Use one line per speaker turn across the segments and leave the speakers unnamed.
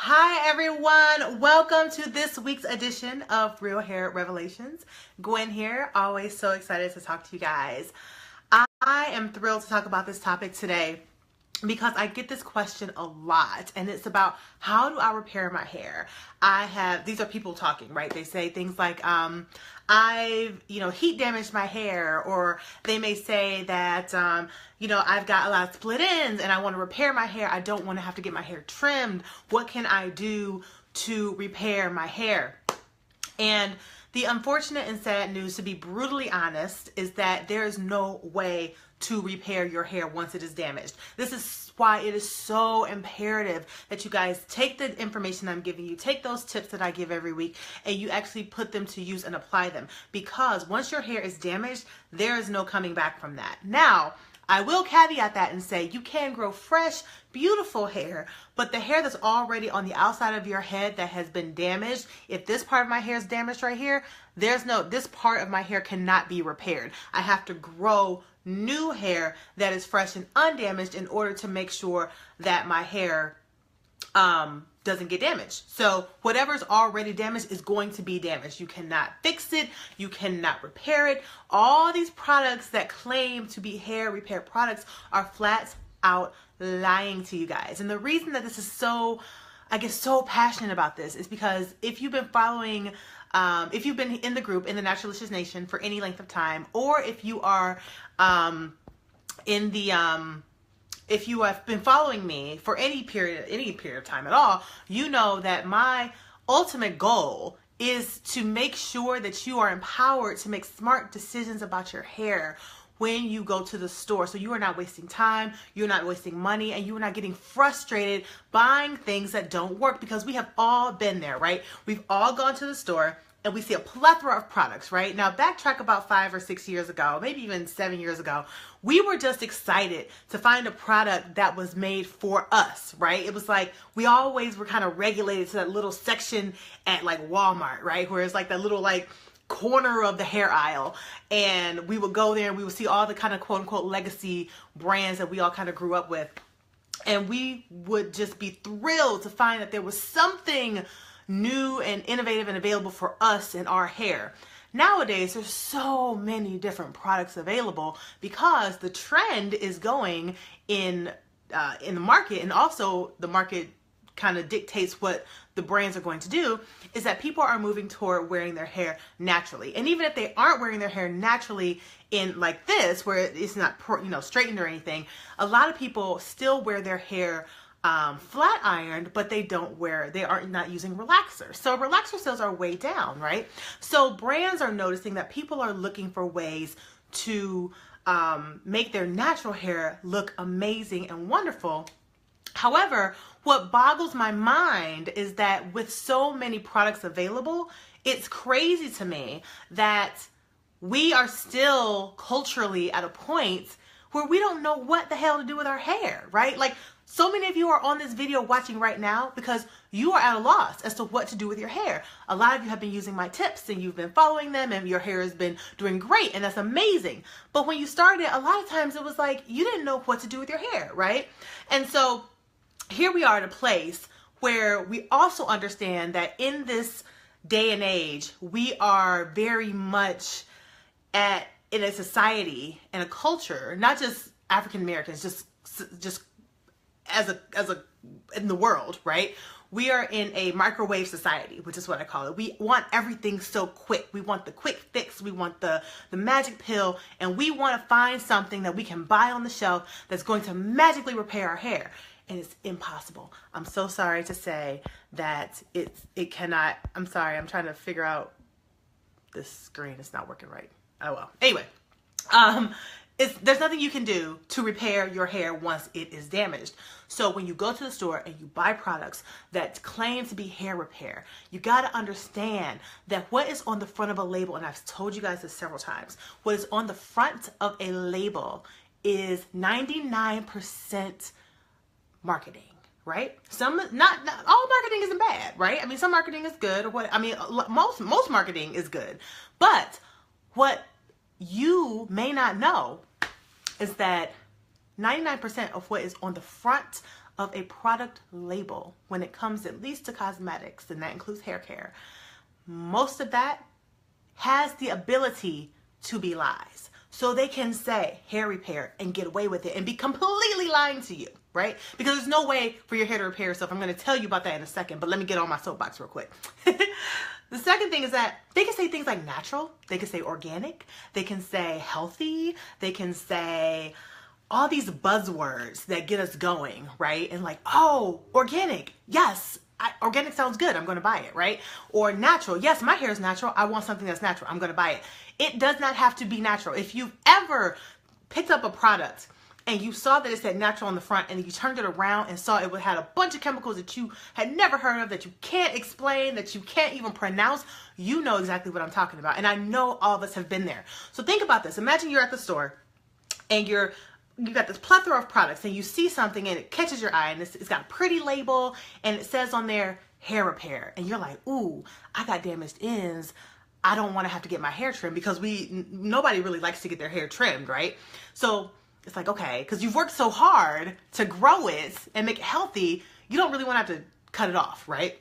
Hi everyone, welcome to this week's edition of Real Hair Revelations. Gwen here, always so excited to talk to you guys. I am thrilled to talk about this topic today because I get this question a lot, and it's about how do I repair my hair. These are people talking, right? They say things like, I've, heat damaged my hair, or they may say that, I've got a lot of split ends and I want to repair my hair. I don't want to have to get my hair trimmed. What can I do to repair my hair? And the unfortunate and sad news, to be brutally honest, is that there is no way to repair your hair once it is damaged. This is why it is so imperative that you guys take the information I'm giving you, take those tips that I give every week, and you actually put them to use and apply them. Because once your hair is damaged, there is no coming back from that. Now, I will caveat that and say you can grow fresh, beautiful hair, but the hair that's already on the outside of your head that has been damaged, if this part of my hair is damaged right here, this part of my hair cannot be repaired. I have to grow new hair that is fresh and undamaged in order to make sure that my hair doesn't get damaged. So whatever's already damaged is going to be damaged. You cannot fix it. You cannot repair it. All these products that claim to be hair repair products are flat out lying to you guys. And the reason that this is so passionate about this is because if you've been following, if you've been in the group in the Naturalicious Nation for any length of time, or if you are if you have been following me for any period of time at all, you know that my ultimate goal is to make sure that you are empowered to make smart decisions about your hair when you go to the store. So you are not wasting time, you're not wasting money, and you are not getting frustrated buying things that don't work, because we have all been there, right? We've all gone to the store and we see a plethora of products, right? Now backtrack about 5 or 6 years ago, maybe even 7 years ago, we were just excited to find a product that was made for us, right? It was like we always were kind of regulated to that little section at like Walmart, right? Where it's like that little like corner of the hair aisle, and we would go there and we would see all the kind of quote unquote legacy brands that we all kind of grew up with, and we would just be thrilled to find that there was something new and innovative and available for us in our hair. Nowadays, there's so many different products available because the trend is going in the market, and also the market kind of dictates what the brands are going to do, is that people are moving toward wearing their hair naturally. And even if they aren't wearing their hair naturally in like this, where it's not straightened or anything, a lot of people still wear their hair flat ironed, but they are not using relaxers. So relaxer sales are way down, right? So brands are noticing that people are looking for ways to make their natural hair look amazing and wonderful. However, what boggles my mind is that with so many products available, it's crazy to me that we are still culturally at a point where we don't know what the hell to do with our hair, right? Like, so many of you are on this video watching right now because you are at a loss as to what to do with your hair. A lot of you have been using my tips and you've been following them, and your hair has been doing great, and that's amazing. But when you started, a lot of times it was like you didn't know what to do with your hair, right? And so here we are at a place where we also understand that in this day and age, we are very much in a society and a culture, not just African Americans, just as a in the world, right? We are in a microwave society, which is what I call it. We want everything so quick. We want the quick fix. We want the magic pill, and we want to find something that we can buy on the shelf that's going to magically repair our hair. And it's impossible. I'm so sorry to say that it cannot. I'm sorry. I'm trying to figure out this screen. It's not working right. Oh well. Anyway, there's nothing you can do to repair your hair once it is damaged. So when you go to the store and you buy products that claim to be hair repair, you got to understand that what is on the front of a label, and I've told you guys this several times, what is on the front of a label is 99% marketing, right? Not all marketing isn't bad, right? I mean, some marketing is good, or what? I mean, most marketing is good, but what you may not know is that 99% of what is on the front of a product label when it comes at least to cosmetics, and that includes hair care, most of that has the ability to be lies. So they can say hair repair and get away with it and be completely lying to you, right? Because there's no way for your hair to repair itself. I'm going to tell you about that in a second, but let me get on my soapbox real quick. The second thing is that they can say things like natural, they can say organic, they can say healthy, they can say all these buzzwords that get us going, right? And like, oh, organic, yes, organic sounds good, I'm going to buy it, right? Or natural, yes, my hair is natural, I want something that's natural, I'm going to buy it. It does not have to be natural. If you've ever picked up a product and you saw that it said natural on the front and you turned it around and saw it had a bunch of chemicals that you had never heard of, that you can't explain, that you can't even pronounce, you know exactly what I'm talking about. And I know all of us have been there. So think about this. Imagine you're at the store and you got this plethora of products and you see something and it catches your eye and it's got a pretty label and it says on there hair repair, and you're like, ooh, I got damaged ends, I don't want to have to get my hair trimmed, because nobody really likes to get their hair trimmed, right? So it's like, okay, because you've worked so hard to grow it and make it healthy, you don't really want to have to cut it off, right?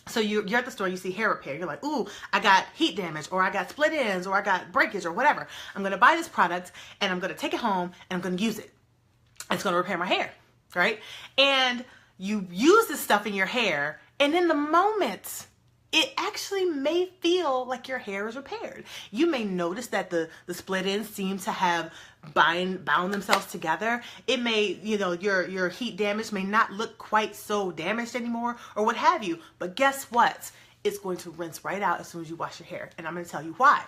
So you're at the store, you see hair repair, you're like, ooh, I got heat damage, or I got split ends, or I got breakage, or whatever. I'm going to buy this product and I'm going to take it home and I'm going to use it. It's going to repair my hair, right? And you use this stuff in your hair, and in the moment, it actually may feel like your hair is repaired. You may notice that the split ends seem to have bound themselves together. It may, your heat damage may not look quite so damaged anymore, or what have you. But guess what? It's going to rinse right out as soon as you wash your hair. And I'm going to tell you why.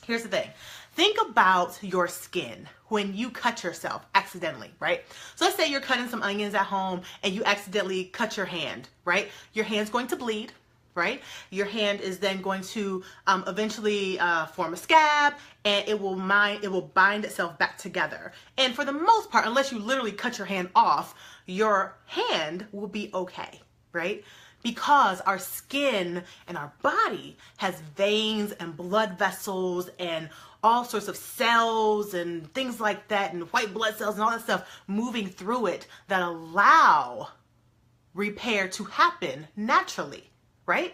Here's the thing. Think about your skin when you cut yourself accidentally, right? So let's say you're cutting some onions at home and you accidentally cut your hand, right? Your hand's going to bleed, right? Your hand is then going to eventually form a scab, and it will bind itself back together. And for the most part, unless you literally cut your hand off, your hand will be okay, right? Because our skin and our body has veins and blood vessels and all sorts of cells and things like that, and white blood cells and all that stuff moving through it that allow repair to happen naturally, right?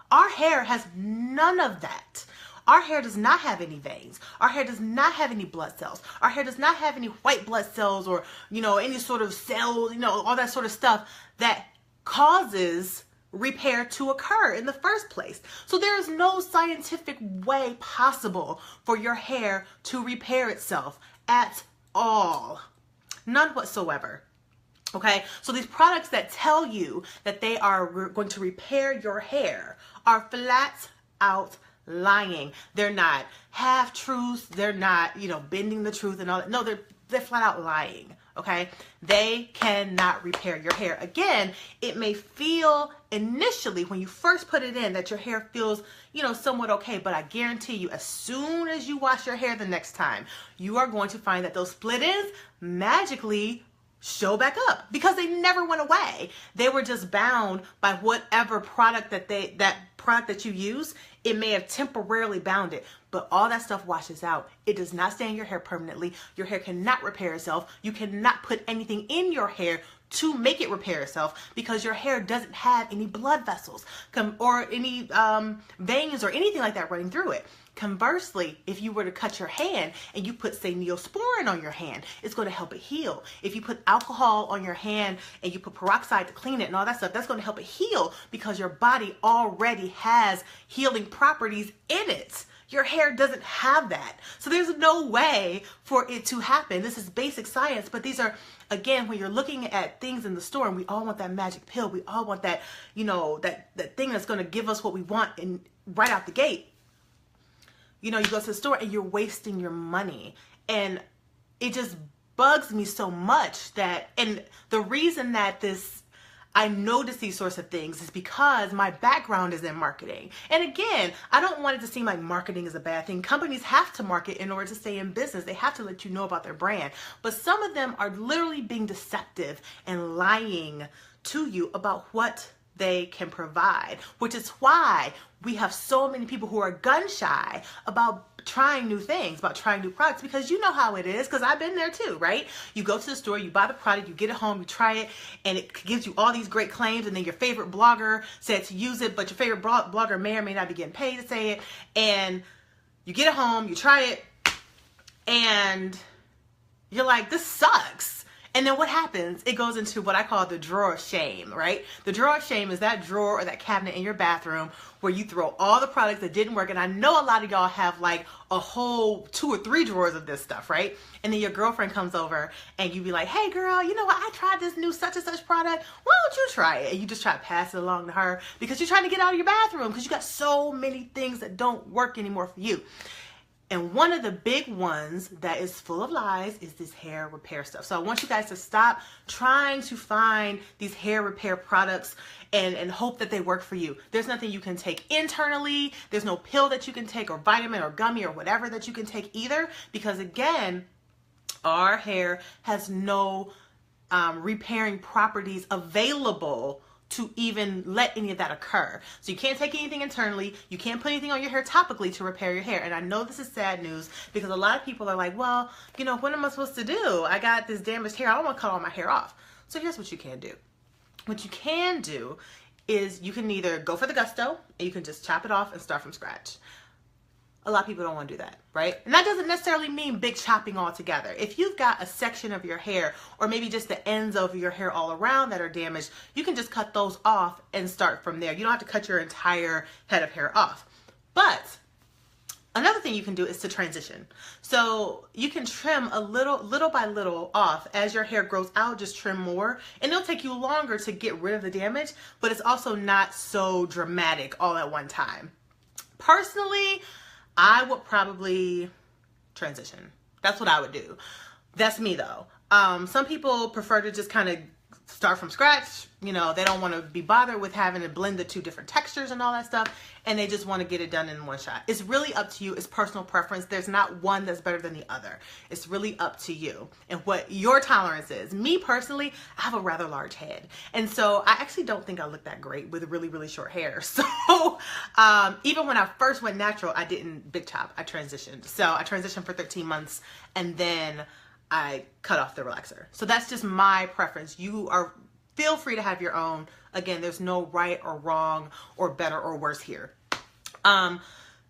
Our hair has none of that. Our hair does not have any veins. Our hair does not have any blood cells. Our hair does not have any white blood cells or, any sort of cells, all that sort of stuff that causes repair to occur in the first place. So there is no scientific way possible for your hair to repair itself at all. None whatsoever. Okay, so these products that tell you that they are going to repair your hair are flat out lying. They're not half truths. They're not, bending the truth and all that. No, they're flat out lying. Okay, they cannot repair your hair. Again, it may feel initially when you first put it in that your hair feels, somewhat okay, but I guarantee you, as soon as you wash your hair the next time, you are going to find that those split ends magically show back up, because they never went away. They were just bound by whatever product that product that you use. It may have temporarily bound it, but all that stuff washes out. It does not stay in your hair permanently. Your hair cannot repair itself. You cannot put anything in your hair to make it repair itself, because your hair doesn't have any blood vessels or any veins or anything like that running through it. Conversely, if you were to cut your hand and you put, say, Neosporin on your hand, it's going to help it heal. If you put alcohol on your hand and you put peroxide to clean it and all that stuff, that's going to help it heal, because your body already has healing properties in it. Your hair doesn't have that. So there's no way for it to happen. This is basic science, but these are, again, when you're looking at things in the store, and we all want that magic pill, we all want that, that thing that's going to give us what we want right out the gate. You go to the store and you're wasting your money. And it just bugs me so much and the reason that I notice these sorts of things is because my background is in marketing. And again, I don't want it to seem like marketing is a bad thing. Companies have to market in order to stay in business. They have to let you know about their brand. But some of them are literally being deceptive and lying to you about what they can provide, which is why we have so many people who are gun shy about trying new things, about trying new products, because you know how it is, because I've been there too, right? You go to the store, you buy the product, you get it home, you try it, and it gives you all these great claims, and then your favorite blogger said to use it, but your favorite blogger may or may not be getting paid to say it, and you get it home, you try it, and you're like, this sucks. And then what happens? It goes into what I call the drawer of shame, right? The drawer of shame is that drawer or that cabinet in your bathroom where you throw all the products that didn't work. And I know a lot of y'all have like a whole 2 or 3 drawers of this stuff, right? And then your girlfriend comes over and you be like, hey girl, you know what? I tried this new such and such product. Why don't you try it? And you just try to pass it along to her because you're trying to get out of your bathroom because you got so many things that don't work anymore for you. And one of the big ones that is full of lies is this hair repair stuff. So I want you guys to stop trying to find these hair repair products and hope that they work for you. There's nothing you can take internally. There's no pill that you can take or vitamin or gummy or whatever that you can take either. Because again, our hair has no repairing properties available to even let any of that occur. So you can't take anything internally. You can't put anything on your hair topically to repair your hair. And I know this is sad news because a lot of people are like, well, you know, what am I supposed to do? I got this damaged hair. I don't want to cut all my hair off. So here's what you can do. What you can do is you can either go for the gusto and you can just chop it off and start from scratch. A lot of people don't want to do that, right? And that doesn't necessarily mean big chopping altogether. If you've got a section of your hair or maybe just the ends of your hair all around that are damaged, you can just cut those off and start from there. You don't have to cut your entire head of hair off. But another thing you can do is to transition. So you can trim a little by little off as your hair grows out, just trim more. And it'll take you longer to get rid of the damage, but it's also not so dramatic all at one time. Personally, I would probably transition. That's what I would do. That's me though. Some people prefer to just kind of start from scratch. You know, they don't want to be bothered with having to blend the 2 different textures and all that stuff. And they just want to get it done in one shot. It's really up to you. It's personal preference. There's not one that's better than the other. It's really up to you and what your tolerance is. Me personally, I have a rather large head. And so I actually don't think I look that great with really, really short hair. So even when I first went natural, I didn't big chop. I transitioned. So I transitioned for 13 months and then I cut off the relaxer. So that's just my preference. Feel free to have your own. Again, there's no right or wrong or better or worse here.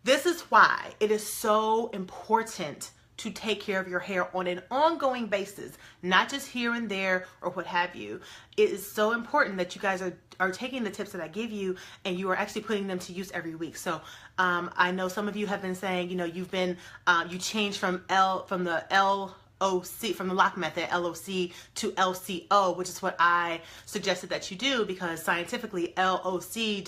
This is why it is so important to take care of your hair on an ongoing basis, not just here and there or what have you. It is so important that you guys are taking the tips that I give you and you are actually putting them to use every week. So I know some of you have been saying, you know, you've been, you changed from the LOC, from the lock method, LOC to LCO, which is what I suggested that you do because scientifically LOC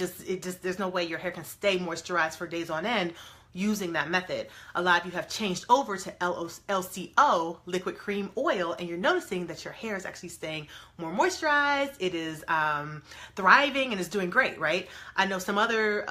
there's no way your hair can stay moisturized for days on end using that method. A lot of you have changed over to LCO, liquid cream oil, and you're noticing that your hair is actually staying more moisturized. It is thriving and is doing great, right? I know some other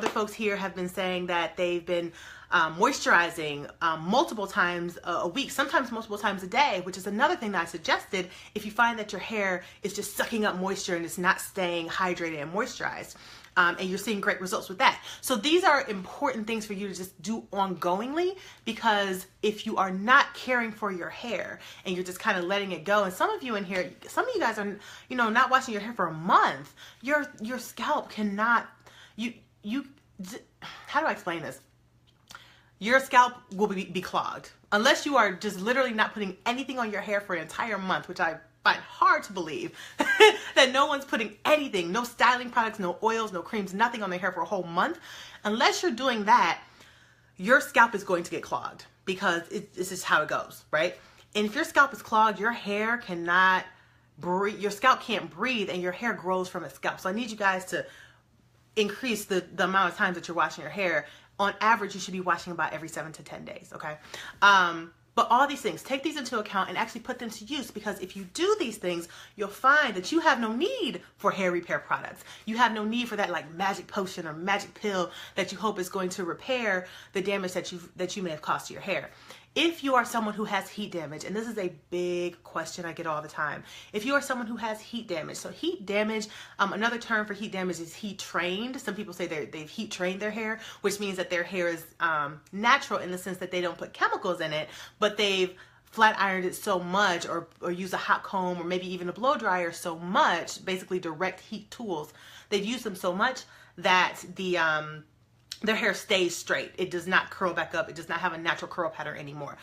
folks here have been saying that they've been moisturizing multiple times a week, sometimes multiple times a day, which is another thing that I suggested if you find that your hair is just sucking up moisture and it's not staying hydrated and moisturized. And you're seeing great results with that. So these are important things for you to just do ongoingly, because if you are not caring for your hair and you're just kind of letting it go, and some of you in here, some of you guys are, you know, not washing your hair for a month, your scalp cannot, how do I explain this? Your scalp will be clogged unless you are just literally not putting anything on your hair for an entire month, which I find hard to believe that no one's putting anything, no styling products, no oils, no creams, nothing on their hair for a whole month. Unless you're doing that, your scalp is going to get clogged because it's just how it goes, right? And if your scalp is clogged, your hair cannot breathe, your scalp can't breathe, and your hair grows from its scalp. So I need you guys to increase the amount of times that you're washing your hair. On average, you should be washing about every 7 to 10 days, okay? But all these things, take these into account and actually put them to use, because if you do these things, you'll find that you have no need for hair repair products. You have no need for that like magic potion or magic pill that you hope is going to repair the damage that you may have caused to your hair. If you are someone who has heat damage, and this is a big question I get all the time. If you are someone who has heat damage, so heat damage, another term for heat damage is heat trained. Some people say they've heat trained their hair, which means that their hair is natural in the sense that they don't put chemicals in it, but they've flat ironed it so much, or use a hot comb, or maybe even a blow dryer so much, basically direct heat tools. They've used them so much that their hair stays straight. It does not curl back up. It does not have a natural curl pattern anymore.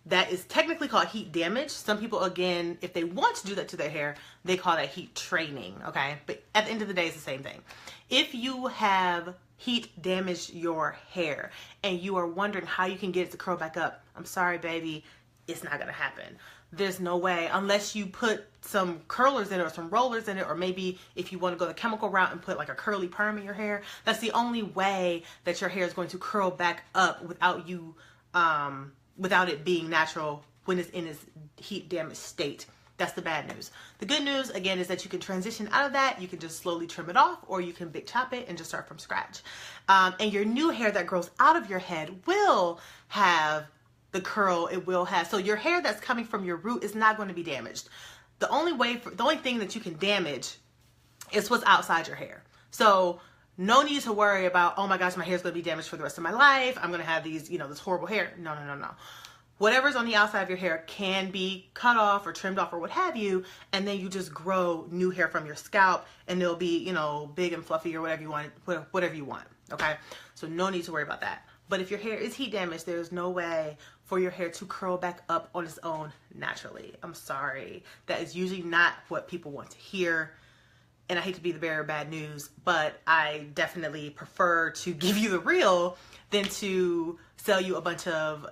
That is technically called heat damage. Some people, again, if they want to do that to their hair, they call that heat training, okay? But at the end of the day, it's the same thing. If you have heat damaged your hair and you are wondering how you can get it to curl back up, I'm sorry, baby, it's not gonna happen. There's no way, unless you put some curlers in it or some rollers in it, or maybe if you want to go the chemical route and put like a curly perm in your hair. That's the only way that your hair is going to curl back up without you, without it being natural when it's in its heat damaged state. That's the bad news. The good news, again, is that you can transition out of that. You can just slowly trim it off, or you can big chop it and just start from scratch. And your new hair that grows out of your head will have the curl it will have. So your hair that's coming from your root is not going to be damaged. The only thing that you can damage is what's outside your hair. So no need to worry about, oh my gosh, my hair is going to be damaged for the rest of my life. I'm going to have these, this horrible hair. No. Whatever's on the outside of your hair can be cut off or trimmed off or what have you, and then you just grow new hair from your scalp, and it'll be, big and fluffy or whatever you want. Okay? So no need to worry about that. But if your hair is heat damaged, there's no way for your hair to curl back up on its own naturally. I'm sorry. That is usually not what people want to hear. And I hate to be the bearer of bad news, but I definitely prefer to give you the real than to sell you a bunch of,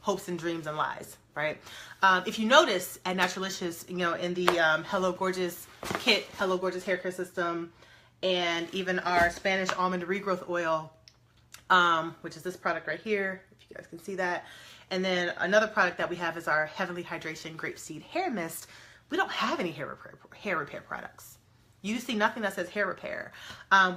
hopes and dreams and lies, right? If you notice at Naturalicious, in the Hello Gorgeous kit, Hello Gorgeous hair care system, and even our Spanish almond regrowth oil, which is this product right here, if you guys can see that. And then another product that we have is our Heavenly Hydration Grapeseed Hair Mist. We don't have any hair repair products. You see nothing that says hair repair.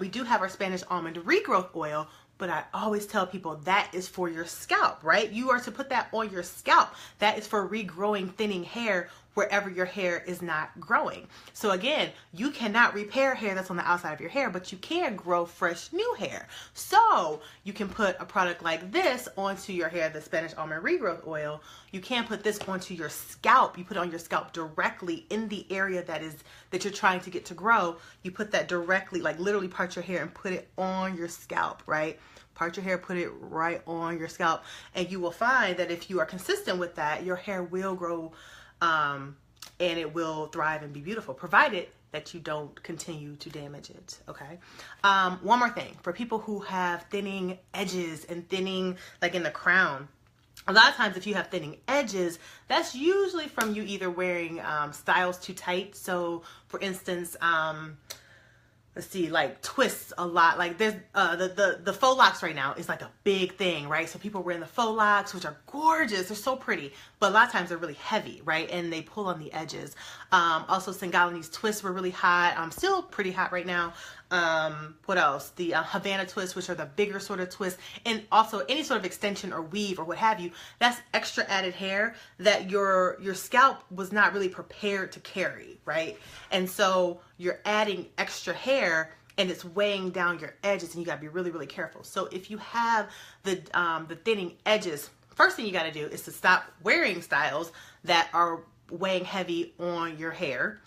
We do have our Spanish almond regrowth oil, but I always tell people that is for your scalp, right? You are to put that on your scalp. That is for regrowing, thinning hair wherever your hair is not growing. So again, you cannot repair hair that's on the outside of your hair, but you can grow fresh new hair. So you can put a product like this onto your hair, the Spanish almond regrowth oil. You can put this onto your scalp. You put it on your scalp directly in the area that you're trying to get to grow. You put that directly, like literally part your hair and put it on your scalp, right? Part your hair, put it right on your scalp. And you will find that if you are consistent with that, your hair will grow and it will thrive and be beautiful, provided that you don't continue to damage it, okay? One more thing, for people who have thinning edges and thinning like in the crown, a lot of times if you have thinning edges, that's usually from you either wearing styles too tight. So for instance, let's see, like twists a lot. Like there's the faux locks right now is like a big thing, right? So people wearing the faux locks, which are gorgeous. They're so pretty, but a lot of times they're really heavy, right? And they pull on the edges. Also Singalinese twists were really hot. Still pretty hot right now. What else? The Havana twists, which are the bigger sort of twists, and also any sort of extension or weave or what have you. That's extra added hair that your scalp was not really prepared to carry, right? And so you're adding extra hair and it's weighing down your edges, and you gotta be really, really careful. So if you have the thinning edges, first thing you gotta do is to stop wearing styles that are weighing heavy on your hair.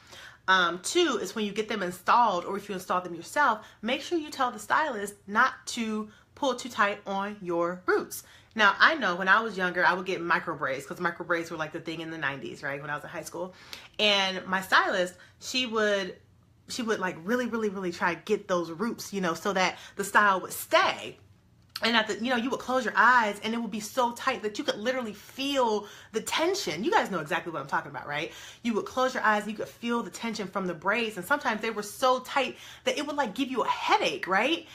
Two is when you get them installed, or if you install them yourself, make sure you tell the stylist not to pull too tight on your roots. Now, I know when I was younger, I would get micro braids, because micro braids were like the thing in the 90s, right? When I was in high school. And my stylist, she would like really, really, really try to get those roots, so that the style would stay. And you would close your eyes and it would be so tight that you could literally feel the tension. You guys know exactly what I'm talking about, right? You would close your eyes and you could feel the tension from the braids. And sometimes they were so tight that it would like give you a headache, right?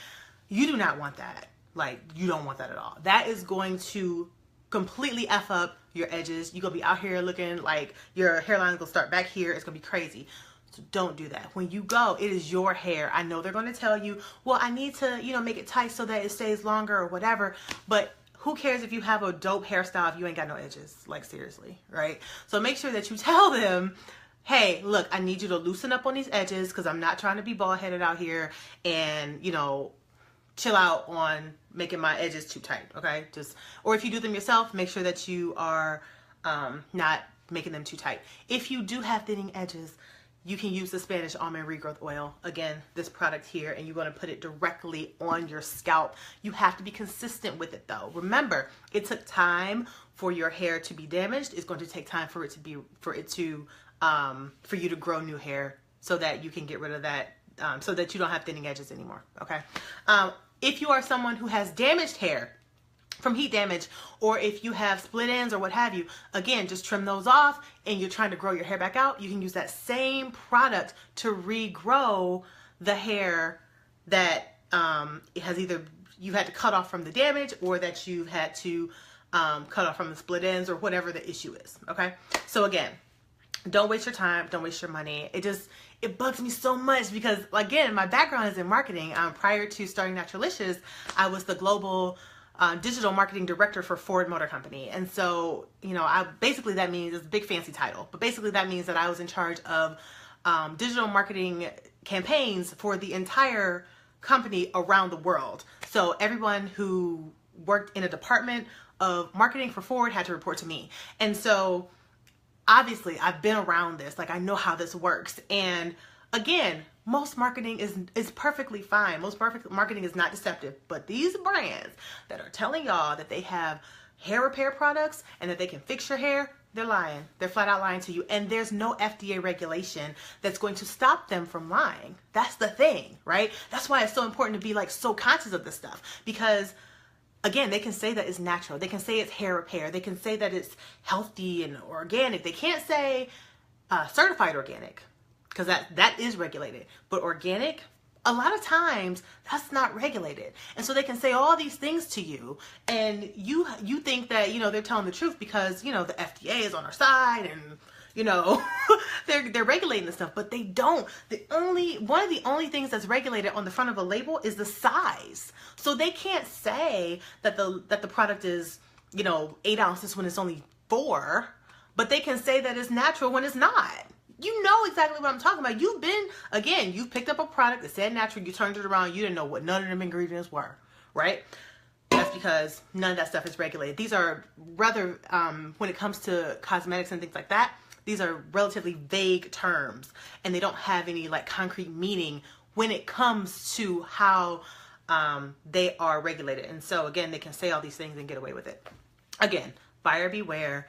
You do not want that. Like, you don't want that at all. That is going to completely F up your edges. You're going to be out here looking like your hairline is going to start back here. It's going to be crazy. So don't do that. When you go, it is your hair. I know they're going to tell you, well, I need to, make it tight so that it stays longer or whatever. But who cares if you have a dope hairstyle if you ain't got no edges? Like, seriously, right? So make sure that you tell them, hey, look, I need you to loosen up on these edges because I'm not trying to be bald-headed out here, and, you know, chill out on making my edges too tight, okay? Just, or if you do them yourself, make sure that you are not making them too tight. If you do have thinning edges, you can use the Spanish almond regrowth oil. Again, this product here, and you're going to put it directly on your scalp. You have to be consistent with it though. Remember, it took time for your hair to be damaged. It's going to take time for you to grow new hair so that you can get rid of that, so that you don't have thinning edges anymore, okay? If you are someone who has damaged hair from heat damage, or if you have split ends or what have you, again, just trim those off and you're trying to grow your hair back out, you can use that same product to regrow the hair that it has either you had to cut off from the damage or that you've had to cut off from the split ends or whatever the issue is, okay? So again, don't waste your time, don't waste your money. It bugs me so much because, again, my background is in marketing. Prior to starting Naturalicious, I was the global digital marketing director for Ford Motor Company. And so, you know, basically that means, it's a big fancy title, but basically that means that I was in charge of digital marketing campaigns for the entire company around the world. So everyone who worked in a department of marketing for Ford had to report to me. And so obviously I've been around this, like I know how this works. And again, most marketing is perfectly fine. Most marketing is not deceptive, but these brands that are telling y'all that they have hair repair products and that they can fix your hair, they're lying. They're flat out lying to you. And there's no FDA regulation that's going to stop them from lying. That's the thing, right? That's why it's so important to be like so conscious of this stuff, because again, they can say that it's natural. They can say it's hair repair. They can say that it's healthy and organic. They can't say certified organic, because that is regulated. But organic, a lot of times that's not regulated. And so they can say all these things to you, and you think that, you know, they're telling the truth because, you know, the FDA is on our side and, you know, they're regulating this stuff, but they don't. One of the only things that's regulated on the front of a label is the size. So they can't say that the product is, you know, 8 ounces when it's only 4, but they can say that it's natural when it's not. You know exactly what I'm talking about. You've picked up a product that said natural, you turned it around, you didn't know what none of them ingredients were, right? That's because none of that stuff is regulated. These are rather, when it comes to cosmetics and things like that, these are relatively vague terms, and they don't have any like concrete meaning when it comes to how they are regulated. And so again, they can say all these things and get away with it. Again, buyer beware.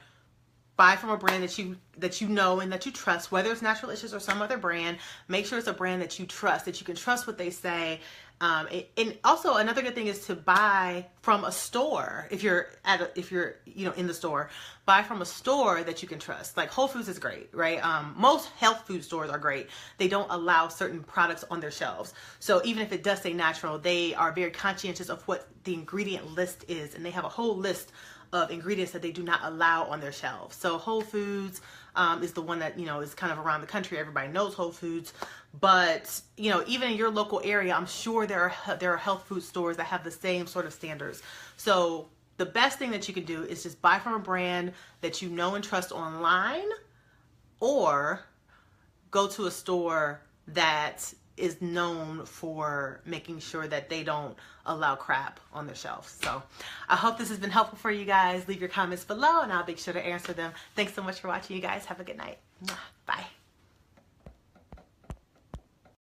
Buy from a brand that you know and that you trust, whether it's Naturalicious or some other brand. Make sure it's a brand that you trust, that you can trust what they say. And also another good thing is to buy from a store. If you're you know, in the store, buy from a store that you can trust. Like Whole Foods is great, right? Most health food stores are great. They don't allow certain products on their shelves. So even if it does say natural, they are very conscientious of what the ingredient list is, and they have a whole list of ingredients that they do not allow on their shelves. So Whole Foods is the one that, you know, is kind of around the country. Everybody knows Whole Foods, but, you know, even in your local area, I'm sure there are health food stores that have the same sort of standards. So the best thing that you can do is just buy from a brand that you know and trust online, or go to a store that is known for making sure that they don't allow crap on their shelves. So I hope this has been helpful for you guys. Leave your comments below and I'll make sure to answer them. Thanks so much for watching, you guys. Have a good night. Bye.